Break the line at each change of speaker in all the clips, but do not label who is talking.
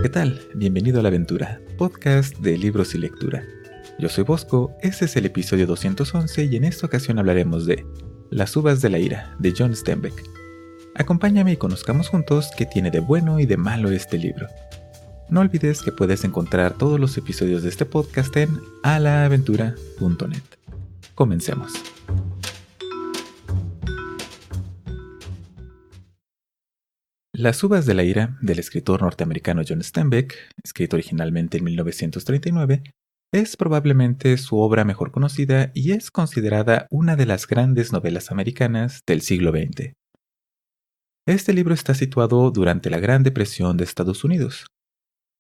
¿Qué tal? Bienvenido a La Aventura, podcast de libros y lectura. Yo soy Bosco, este es el episodio 211 y en esta ocasión hablaremos de Las uvas de la ira, de John Steinbeck. Acompáñame y conozcamos juntos qué tiene de bueno y de malo este libro. No olvides que puedes encontrar todos los episodios de este podcast en alaaventura.net. Comencemos. Las uvas de la ira, del escritor norteamericano John Steinbeck, escrito originalmente en 1939, es probablemente su obra mejor conocida y es considerada una de las grandes novelas americanas del siglo XX. Este libro está situado durante la Gran Depresión de Estados Unidos,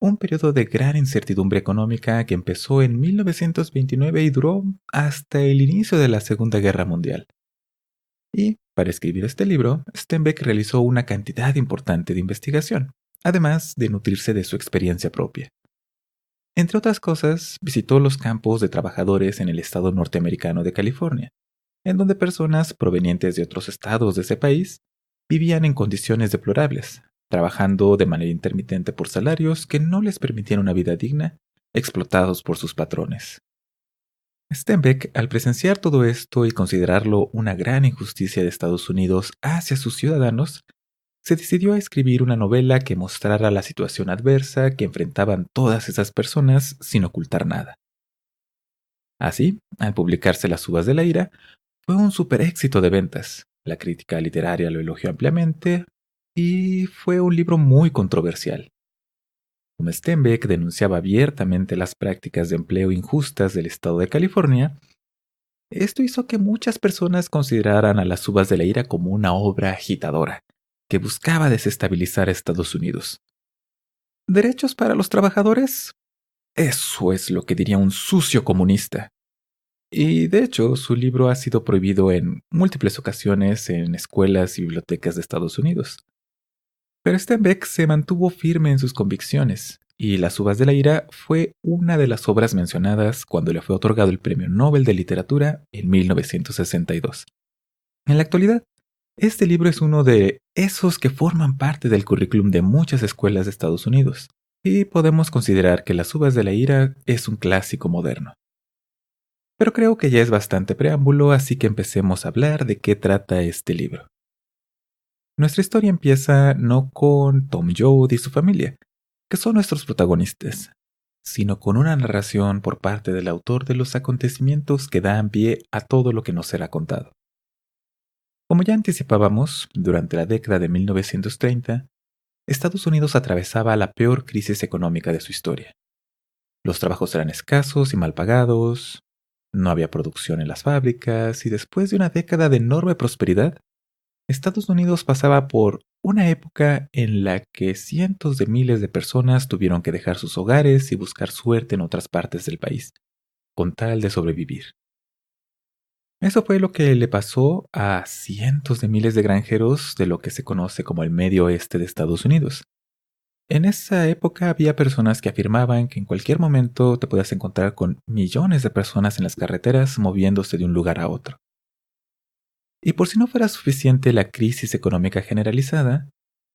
un periodo de gran incertidumbre económica que empezó en 1929 y duró hasta el inicio de la Segunda Guerra Mundial. Y, para escribir este libro, Steinbeck realizó una cantidad importante de investigación, además de nutrirse de su experiencia propia. Entre otras cosas, visitó los campos de trabajadores en el estado norteamericano de California, en donde personas provenientes de otros estados de ese país vivían en condiciones deplorables, trabajando de manera intermitente por salarios que no les permitían una vida digna, explotados por sus patrones. Steinbeck, al presenciar todo esto y considerarlo una gran injusticia de Estados Unidos hacia sus ciudadanos, se decidió a escribir una novela que mostrara la situación adversa que enfrentaban todas esas personas sin ocultar nada. Así, al publicarse Las uvas de la ira, fue un super éxito de ventas. La crítica literaria lo elogió ampliamente y fue un libro muy controversial. Como Steinbeck denunciaba abiertamente las prácticas de empleo injustas del estado de California, esto hizo que muchas personas consideraran a Las uvas de la ira como una obra agitadora, que buscaba desestabilizar a Estados Unidos. ¿Derechos para los trabajadores? Eso es lo que diría un sucio comunista. Y de hecho, su libro ha sido prohibido en múltiples ocasiones en escuelas y bibliotecas de Estados Unidos. Pero Steinbeck se mantuvo firme en sus convicciones, y Las uvas de la ira fue una de las obras mencionadas cuando le fue otorgado el Premio Nobel de Literatura en 1962. En la actualidad, este libro es uno de esos que forman parte del currículum de muchas escuelas de Estados Unidos, y podemos considerar que Las uvas de la ira es un clásico moderno. Pero creo que ya es bastante preámbulo, así que empecemos a hablar de qué trata este libro. Nuestra historia empieza no con Tom Joad y su familia, que son nuestros protagonistas, sino con una narración por parte del autor de los acontecimientos que dan pie a todo lo que nos será contado. Como ya anticipábamos, durante la década de 1930, Estados Unidos atravesaba la peor crisis económica de su historia. Los trabajos eran escasos y mal pagados, no había producción en las fábricas y después de una década de enorme prosperidad, Estados Unidos pasaba por una época en la que cientos de miles de personas tuvieron que dejar sus hogares y buscar suerte en otras partes del país, con tal de sobrevivir. Eso fue lo que le pasó a cientos de miles de granjeros de lo que se conoce como el Medio Oeste de Estados Unidos. En esa época había personas que afirmaban que en cualquier momento te podías encontrar con millones de personas en las carreteras moviéndose de un lugar a otro. Y por si no fuera suficiente la crisis económica generalizada,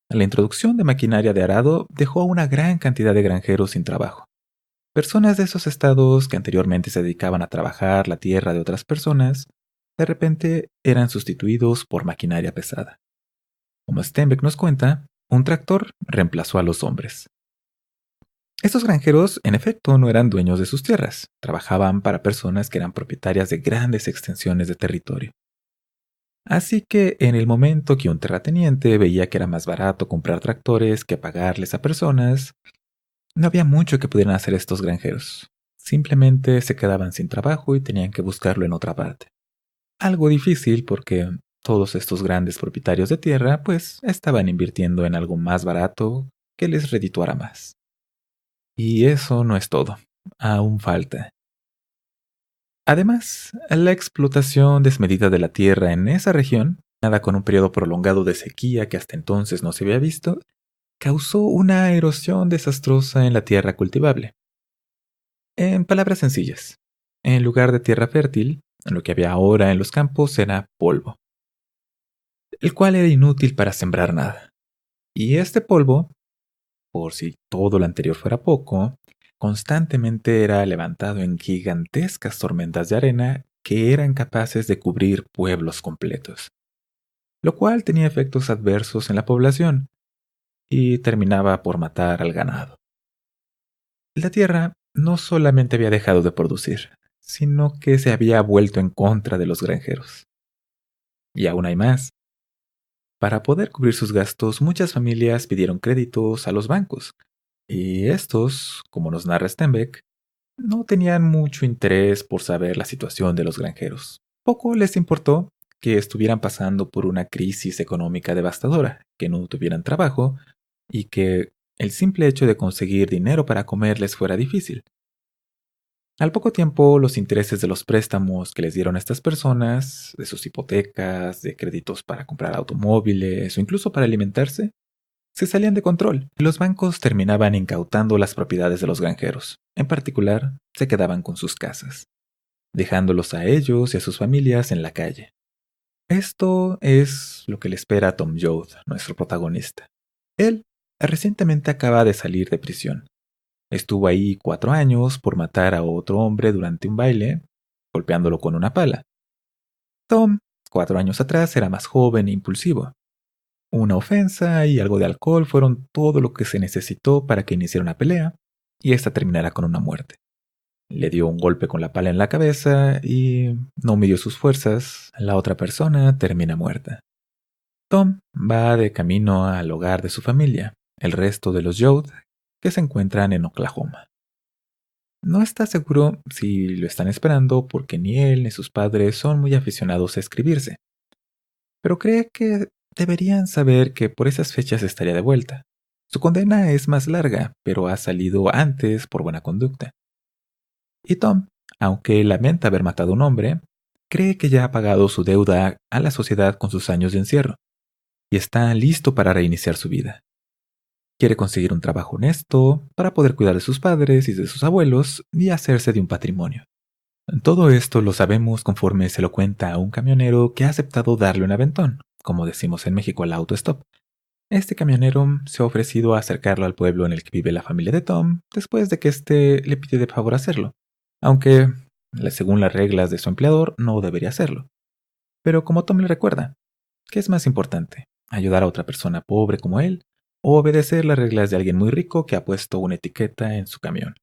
la introducción de maquinaria de arado dejó a una gran cantidad de granjeros sin trabajo. Personas de esos estados que anteriormente se dedicaban a trabajar la tierra de otras personas, de repente eran sustituidos por maquinaria pesada. Como Steinbeck nos cuenta, un tractor reemplazó a los hombres. Estos granjeros, en efecto, no eran dueños de sus tierras, trabajaban para personas que eran propietarias de grandes extensiones de territorio. Así que en el momento que un terrateniente veía que era más barato comprar tractores que pagarles a personas, no había mucho que pudieran hacer estos granjeros. Simplemente se quedaban sin trabajo y tenían que buscarlo en otra parte. Algo difícil porque todos estos grandes propietarios de tierra pues estaban invirtiendo en algo más barato que les redituara más. Y eso no es todo. Aún falta. Además, la explotación desmedida de la tierra en esa región, nada con un periodo prolongado de sequía que hasta entonces no se había visto, causó una erosión desastrosa en la tierra cultivable. En palabras sencillas, en lugar de tierra fértil, lo que había ahora en los campos era polvo, el cual era inútil para sembrar nada. Y este polvo Por si todo lo anterior fuera poco, constantemente era levantado en gigantescas tormentas de arena que eran capaces de cubrir pueblos completos, lo cual tenía efectos adversos en la población y terminaba por matar al ganado. La tierra no solamente había dejado de producir, sino que se había vuelto en contra de los granjeros. Y aún hay más. Para poder cubrir sus gastos, muchas familias pidieron créditos a los bancos, y estos, como nos narra Stenbeck, no tenían mucho interés por saber la situación de los granjeros. Poco les importó que estuvieran pasando por una crisis económica devastadora, que no tuvieran trabajo y que el simple hecho de conseguir dinero para comer les fuera difícil. Al poco tiempo, los intereses de los préstamos que les dieron a estas personas, de sus hipotecas, de créditos para comprar automóviles o incluso para alimentarse, se salían de control. Los bancos terminaban incautando las propiedades de los granjeros. En particular, se quedaban con sus casas, dejándolos a ellos y a sus familias en la calle. Esto es lo que le espera a Tom Joad, nuestro protagonista. Él recientemente acaba de salir de prisión. Estuvo ahí 4 años por matar a otro hombre durante un baile, golpeándolo con una pala. Tom, 4 años atrás, era más joven e impulsivo. Una ofensa y algo de alcohol fueron todo lo que se necesitó para que iniciara una pelea y esta terminara con una muerte. Le dio un golpe con la pala en la cabeza y no midió sus fuerzas. La otra persona termina muerta. Tom va de camino al hogar de su familia, el resto de los Joad, que se encuentran en Oklahoma. No está seguro si lo están esperando porque ni él ni sus padres son muy aficionados a escribirse, pero cree que deberían saber que por esas fechas estaría de vuelta. Su condena es más larga, pero ha salido antes por buena conducta. Y Tom, aunque lamenta haber matado a un hombre, cree que ya ha pagado su deuda a la sociedad con sus años de encierro y está listo para reiniciar su vida. Quiere conseguir un trabajo honesto para poder cuidar de sus padres y de sus abuelos y hacerse de un patrimonio. Todo esto lo sabemos conforme se lo cuenta a un camionero que ha aceptado darle un aventón, como decimos en México al autostop. Este camionero se ha ofrecido a acercarlo al pueblo en el que vive la familia de Tom después de que éste le pide de favor hacerlo, aunque, según las reglas de su empleador, no debería hacerlo. Pero como Tom le recuerda, ¿qué es más importante? ¿Ayudar a otra persona pobre como él o obedecer las reglas de alguien muy rico que ha puesto una etiqueta en su camión?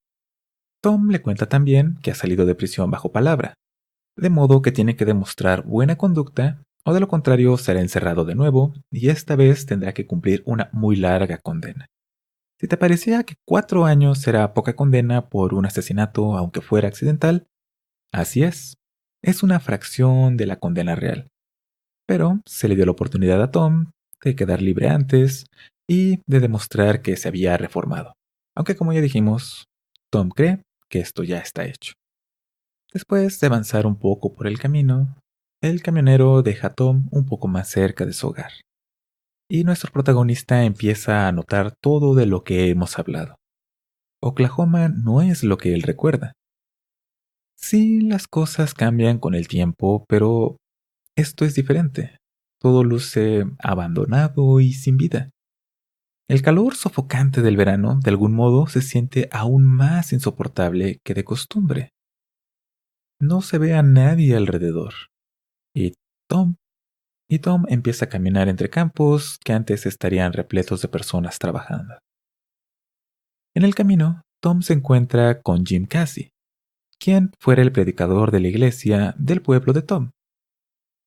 Tom le cuenta también que ha salido de prisión bajo palabra, de modo que tiene que demostrar buena conducta o de lo contrario será encerrado de nuevo y esta vez tendrá que cumplir una muy larga condena. Si te parecía que 4 años era poca condena por un asesinato aunque fuera accidental, así es. Es una fracción de la condena real. Pero se le dio la oportunidad a Tom de quedar libre antes y de demostrar que se había reformado. Aunque como ya dijimos, Tom cree que esto ya está hecho. Después de avanzar un poco por el camino, el camionero deja a Tom un poco más cerca de su hogar. Y nuestro protagonista empieza a notar todo de lo que hemos hablado. Oklahoma no es lo que él recuerda. Sí, las cosas cambian con el tiempo, pero esto es diferente. Todo luce abandonado y sin vida. El calor sofocante del verano, de algún modo, se siente aún más insoportable que de costumbre. No se ve a nadie alrededor. Y Tom, y Tom empieza a caminar entre campos que antes estarían repletos de personas trabajando. En el camino, Tom se encuentra con Jim Casey, quien fuera el predicador de la iglesia del pueblo de Tom.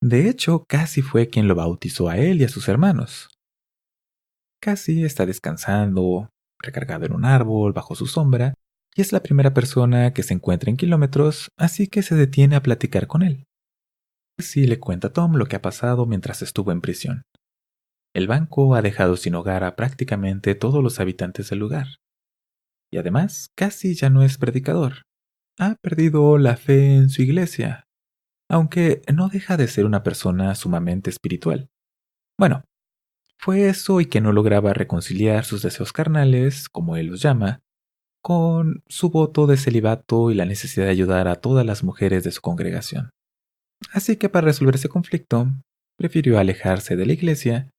De hecho, Casey fue quien lo bautizó a él y a sus hermanos. Casey está descansando, recargado en un árbol bajo su sombra, y es la primera persona que se encuentra en kilómetros, así que se detiene a platicar con él. Casey le cuenta a Tom lo que ha pasado mientras estuvo en prisión. El banco ha dejado sin hogar a prácticamente todos los habitantes del lugar. Y además, Casey ya no es predicador. Ha perdido la fe en su iglesia, aunque no deja de ser una persona sumamente espiritual. Bueno, fue eso y que no lograba reconciliar sus deseos carnales, como él los llama, con su voto de celibato y la necesidad de ayudar a todas las mujeres de su congregación. Así que para resolver ese conflicto, prefirió alejarse de la iglesia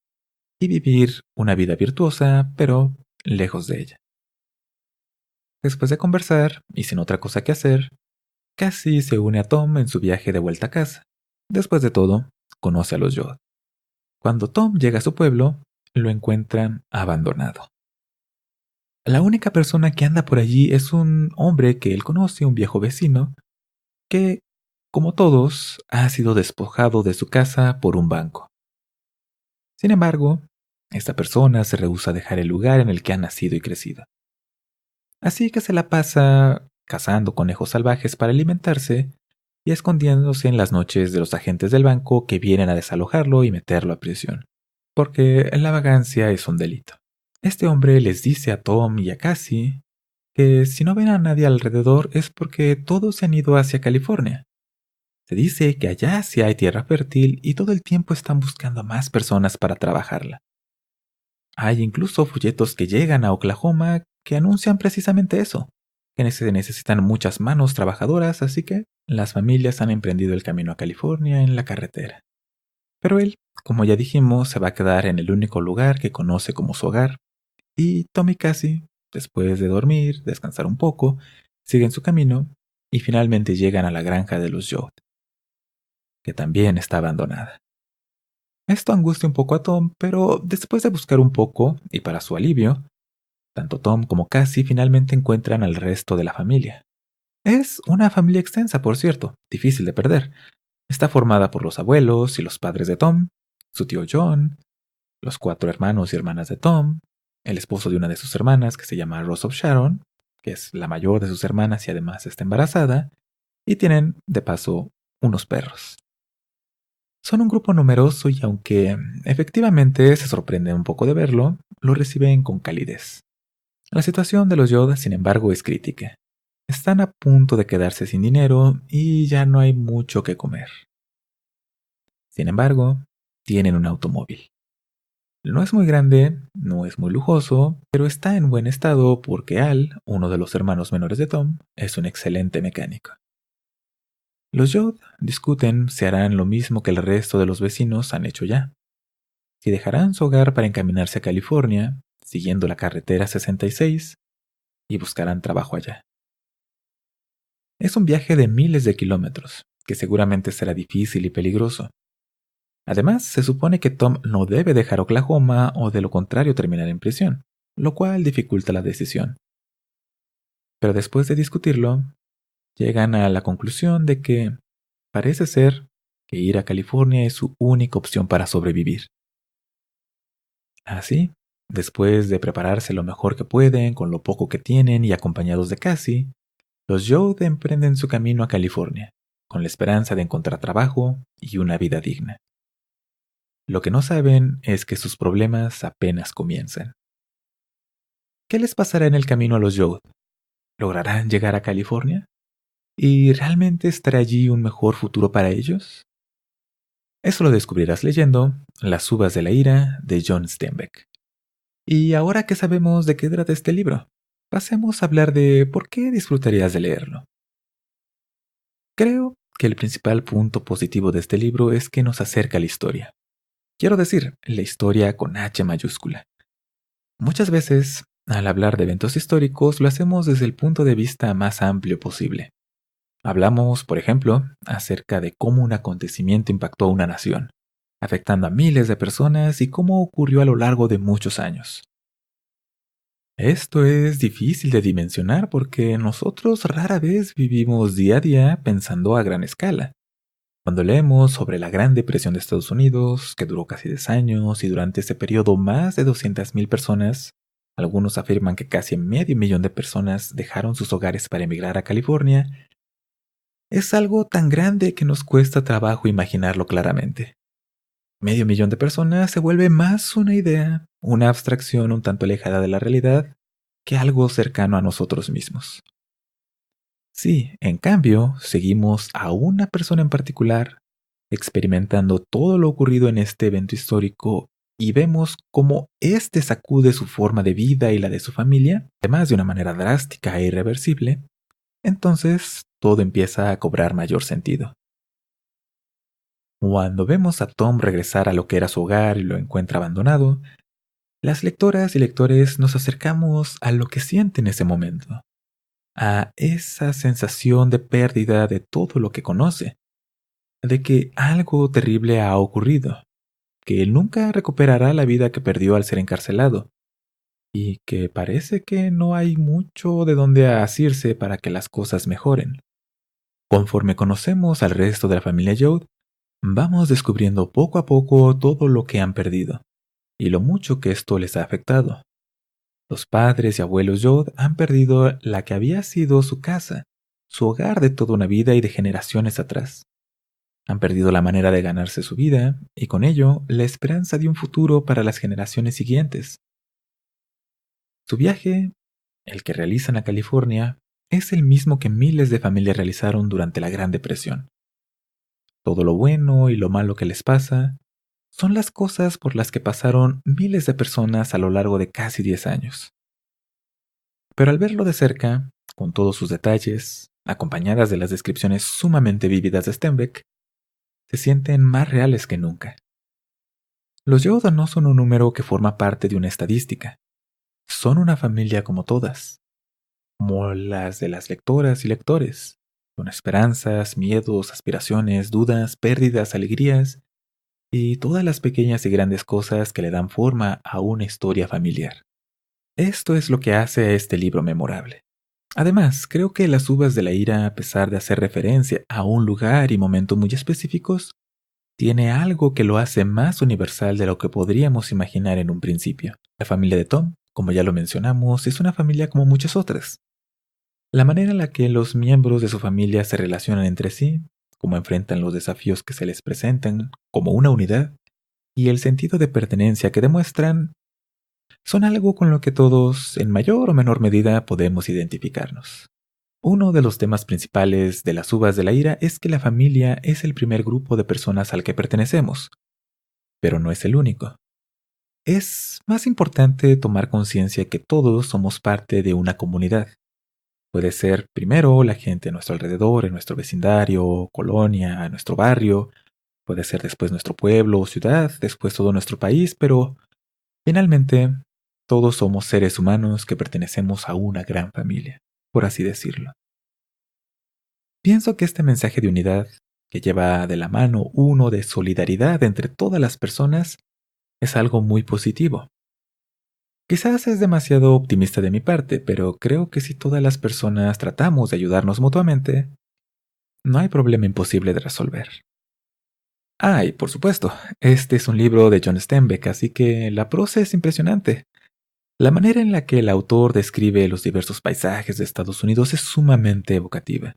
y vivir una vida virtuosa, pero lejos de ella. Después de conversar, y sin otra cosa que hacer, Cassie se une a Tom en su viaje de vuelta a casa. Después de todo, conoce a los Jod. Cuando Tom llega a su pueblo, lo encuentran abandonado. La única persona que anda por allí es un hombre que él conoce, un viejo vecino, que, como todos, ha sido despojado de su casa por un banco. Sin embargo, esta persona se rehúsa a dejar el lugar en el que ha nacido y crecido. Así que se la pasa cazando conejos salvajes para alimentarse y escondiéndose en las noches de los agentes del banco que vienen a desalojarlo y meterlo a prisión, porque la vagancia es un delito. Este hombre les dice a Tom y a Cassie que si no ven a nadie alrededor es porque todos se han ido hacia California. Se dice que allá sí hay tierra fértil y todo el tiempo están buscando a más personas para trabajarla. Hay incluso folletos que llegan a Oklahoma que anuncian precisamente eso, que se necesitan muchas manos trabajadoras, así que las familias han emprendido el camino a California en la carretera. Pero él, como ya dijimos, se va a quedar en el único lugar que conoce como su hogar, y Tom y Cassie, después de dormir, descansar un poco, siguen su camino y finalmente llegan a la granja de los Jod, que también está abandonada. Esto angustia un poco a Tom, pero después de buscar un poco, y para su alivio, tanto Tom como Cassie finalmente encuentran al resto de la familia. Es una familia extensa, por cierto, difícil de perder. Está formada por los abuelos y los padres de Tom, su tío John, los 4 hermanos y hermanas de Tom, el esposo de una de sus hermanas que se llama Rose of Sharon, que es la mayor de sus hermanas y además está embarazada, y tienen, de paso, unos perros. Son un grupo numeroso y aunque efectivamente se sorprenden un poco de verlo, lo reciben con calidez. La situación de los Yoda, sin embargo, es crítica. Están a punto de quedarse sin dinero y ya no hay mucho que comer. Sin embargo, tienen un automóvil. No es muy grande, no es muy lujoso, pero está en buen estado porque Al, uno de los hermanos menores de Tom, es un excelente mecánico. Los Jod discuten si harán lo mismo que el resto de los vecinos han hecho ya. Si dejarán su hogar para encaminarse a California, siguiendo la carretera 66, y buscarán trabajo allá. Es un viaje de miles de kilómetros, que seguramente será difícil y peligroso. Además, se supone que Tom no debe dejar Oklahoma o de lo contrario terminar en prisión, lo cual dificulta la decisión. Pero después de discutirlo, llegan a la conclusión de que parece ser que ir a California es su única opción para sobrevivir. Así, después de prepararse lo mejor que pueden con lo poco que tienen y acompañados de Cassie, los Jod emprenden su camino a California, con la esperanza de encontrar trabajo y una vida digna. Lo que no saben es que sus problemas apenas comienzan. ¿Qué les pasará en el camino a los Jod? ¿Lograrán llegar a California? ¿Y realmente estará allí un mejor futuro para ellos? Eso lo descubrirás leyendo Las uvas de la ira de John Steinbeck. Y ahora que sabemos de qué trata este libro, pasemos a hablar de por qué disfrutarías de leerlo. Creo que el principal punto positivo de este libro es que nos acerca a la historia. Quiero decir, la historia con H mayúscula. Muchas veces, al hablar de eventos históricos, lo hacemos desde el punto de vista más amplio posible. Hablamos, por ejemplo, acerca de cómo un acontecimiento impactó a una nación, afectando a miles de personas y cómo ocurrió a lo largo de muchos años. Esto es difícil de dimensionar porque nosotros rara vez vivimos día a día pensando a gran escala. Cuando leemos sobre la Gran Depresión de Estados Unidos, que duró casi 10 años y durante ese periodo más de 200,000 personas, algunos afirman que casi medio millón de personas dejaron sus hogares para emigrar a California, es algo tan grande que nos cuesta trabajo imaginarlo claramente. Medio millón de personas se vuelve más una idea, una abstracción un tanto alejada de la realidad, que algo cercano a nosotros mismos. Si, en cambio, seguimos a una persona en particular, experimentando todo lo ocurrido en este evento histórico y vemos cómo éste sacude su forma de vida y la de su familia, además de una manera drástica e irreversible, entonces todo empieza a cobrar mayor sentido. Cuando vemos a Tom regresar a lo que era su hogar y lo encuentra abandonado, Las lectoras y lectores nos acercamos a lo que siente en ese momento, a esa sensación de pérdida de todo lo que conoce, de que algo terrible ha ocurrido, que él nunca recuperará la vida que perdió al ser encarcelado, y que parece que no hay mucho de dónde asirse para que las cosas mejoren. Conforme conocemos al resto de la familia Joad, vamos descubriendo poco a poco todo lo que han perdido, y lo mucho que esto les ha afectado. Los padres y abuelos Joad han perdido la que había sido su casa, su hogar de toda una vida y de generaciones atrás. Han perdido la manera de ganarse su vida y con ello la esperanza de un futuro para las generaciones siguientes. Su viaje, el que realizan a California, es el mismo que miles de familias realizaron durante la Gran Depresión. Todo lo bueno y lo malo que les pasa son las cosas por las que pasaron miles de personas a lo largo de casi 10 años. Pero al verlo de cerca, con todos sus detalles, acompañadas de las descripciones sumamente vívidas de Stenbeck, se sienten más reales que nunca. Los Yoda no son un número que forma parte de una estadística. Son una familia como todas, como las de las lectoras y lectores, con esperanzas, miedos, aspiraciones, dudas, pérdidas, alegrías y todas las pequeñas y grandes cosas que le dan forma a una historia familiar. Esto es lo que hace a este libro memorable. Además, creo que Las uvas de la ira, a pesar de hacer referencia a un lugar y momento muy específicos, tiene algo que lo hace más universal de lo que podríamos imaginar en un principio. La familia de Tom, como ya lo mencionamos, es una familia como muchas otras. La manera en la que los miembros de su familia se relacionan entre sí, cómo enfrentan los desafíos que se les presentan como una unidad, y el sentido de pertenencia que demuestran, son algo con lo que todos, en mayor o menor medida, podemos identificarnos. Uno de los temas principales de Las uvas de la ira es que la familia es el primer grupo de personas al que pertenecemos, pero no es el único. Es más importante tomar conciencia que todos somos parte de una comunidad. Puede ser primero la gente a nuestro alrededor, en nuestro vecindario, colonia, nuestro barrio, puede ser después nuestro pueblo o ciudad, después todo nuestro país, pero finalmente todos somos seres humanos que pertenecemos a una gran familia, por así decirlo. Pienso que este mensaje de unidad, que lleva de la mano uno de solidaridad entre todas las personas, es algo muy positivo. Quizás es demasiado optimista de mi parte, pero creo que si todas las personas tratamos de ayudarnos mutuamente, no hay problema imposible de resolver. Ah, y por supuesto, este es un libro de John Steinbeck, así que la prosa es impresionante. La manera en la que el autor describe los diversos paisajes de Estados Unidos es sumamente evocativa.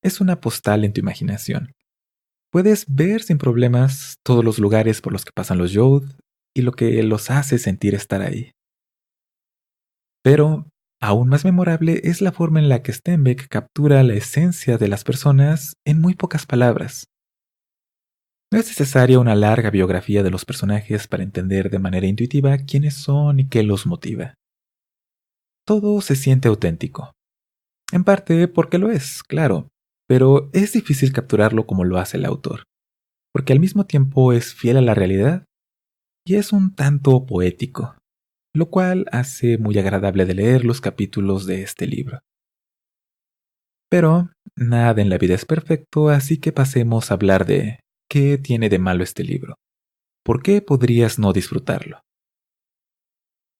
Es una postal en tu imaginación. Puedes ver sin problemas todos los lugares por los que pasan los Joad y lo que los hace sentir estar ahí. Pero aún más memorable es la forma en la que Steinbeck captura la esencia de las personas en muy pocas palabras. No es necesaria una larga biografía de los personajes para entender de manera intuitiva quiénes son y qué los motiva. Todo se siente auténtico. En parte porque lo es, claro, pero es difícil capturarlo como lo hace el autor, porque al mismo tiempo es fiel a la realidad y es un tanto poético, lo cual hace muy agradable de leer los capítulos de este libro. Pero nada en la vida es perfecto, así que pasemos a hablar de ¿qué tiene de malo este libro? ¿Por qué podrías no disfrutarlo?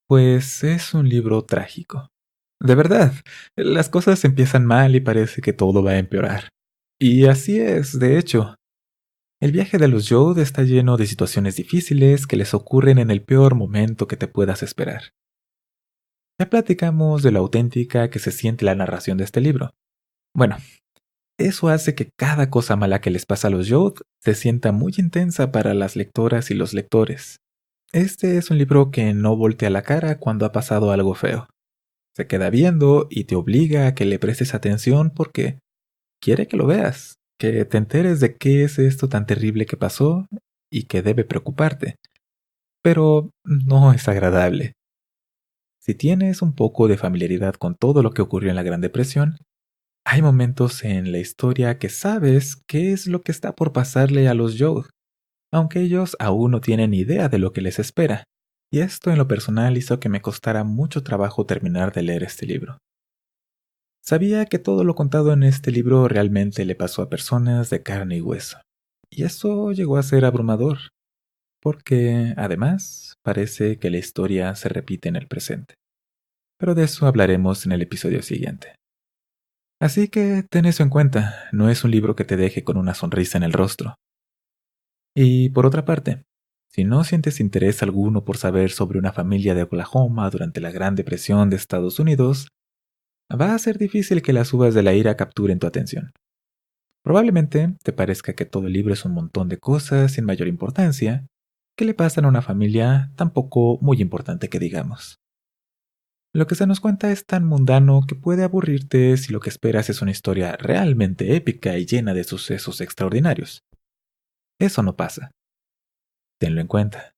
Pues es un libro trágico. De verdad, las cosas empiezan mal y parece que todo va a empeorar. Y así es, de hecho. El viaje de los Joad está lleno de situaciones difíciles que les ocurren en el peor momento que te puedas esperar. Ya platicamos de lo auténtica que se siente la narración de este libro. Bueno, eso hace que cada cosa mala que les pasa a los Joad se sienta muy intensa para las lectoras y los lectores. Este es un libro que no voltea la cara cuando ha pasado algo feo. Se queda viendo y te obliga a que le prestes atención porque quiere que lo veas, que te enteres de qué es esto tan terrible que pasó y que debe preocuparte. Pero no es agradable. Si tienes un poco de familiaridad con todo lo que ocurrió en la Gran Depresión, hay momentos en la historia que sabes qué es lo que está por pasarle a los Joad, aunque ellos aún no tienen idea de lo que les espera. y esto en lo personal hizo que me costara mucho trabajo terminar de leer este libro. Sabía que todo lo contado en este libro realmente le pasó a personas de carne y hueso, y eso llegó a ser abrumador, porque, además, parece que la historia se repite en el presente. Pero de eso hablaremos en el episodio siguiente. Así que ten eso en cuenta, no es un libro que te deje con una sonrisa en el rostro. Y por otra parte, si no sientes interés alguno por saber sobre una familia de Oklahoma durante la Gran Depresión de Estados Unidos, va a ser difícil que las uvas de la ira capturen tu atención. Probablemente te parezca que todo el libro es un montón de cosas sin mayor importancia, que le pasan a una familia tampoco muy importante que digamos. Lo que se nos cuenta es tan mundano que puede aburrirte si lo que esperas es una historia realmente épica y llena de sucesos extraordinarios. Eso no pasa. Tenlo en cuenta.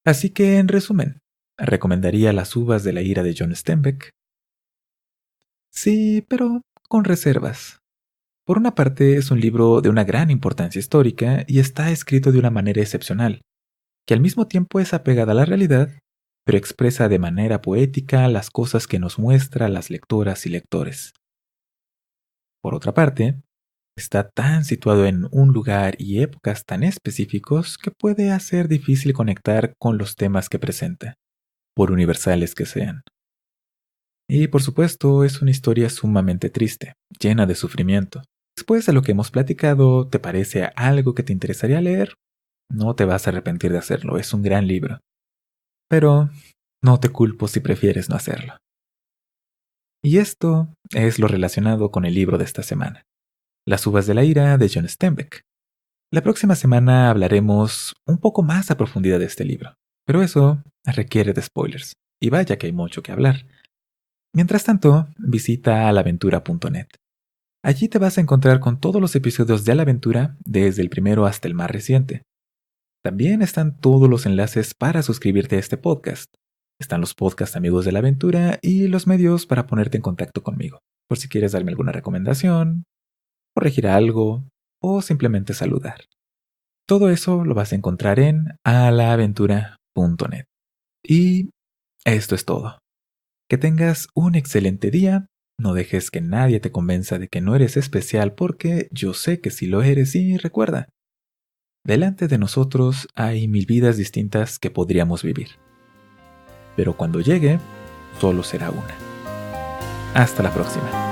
Así que, en resumen, ¿recomendaría Las uvas de la ira de John Steinbeck? Sí, pero con reservas. Por una parte, es un libro de una gran importancia histórica y está escrito de una manera excepcional, que al mismo tiempo es apegada a la realidad, pero expresa de manera poética las cosas que nos muestra las lectoras y lectores. Por otra parte, está tan situado en un lugar y épocas tan específicos que puede hacer difícil conectar con los temas que presenta, por universales que sean. Y por supuesto, es una historia sumamente triste, llena de sufrimiento. Después de lo que hemos platicado, ¿te parece algo que te interesaría leer? No te vas a arrepentir de hacerlo, es un gran libro. Pero no te culpo si prefieres no hacerlo. Y esto es lo relacionado con el libro de esta semana, Las uvas de la ira de John Steinbeck. La próxima semana hablaremos un poco más a profundidad de este libro, pero eso requiere de spoilers, y vaya que hay mucho que hablar. Mientras tanto, visita alaventura.net. Allí te vas a encontrar con todos los episodios de A la Aventura, desde el primero hasta el más reciente. También están todos los enlaces para suscribirte a este podcast. Están los podcasts Amigos de la Aventura y los medios para ponerte en contacto conmigo, por si quieres darme alguna recomendación, corregir algo o simplemente saludar. Todo eso lo vas a encontrar en alaaventura.net. Y esto es todo. Que tengas un excelente día. No dejes que nadie te convenza de que no eres especial porque yo sé que sí lo eres y recuerda, delante de nosotros hay 1000 vidas distintas que podríamos vivir. Pero cuando llegue, solo será una. Hasta la próxima.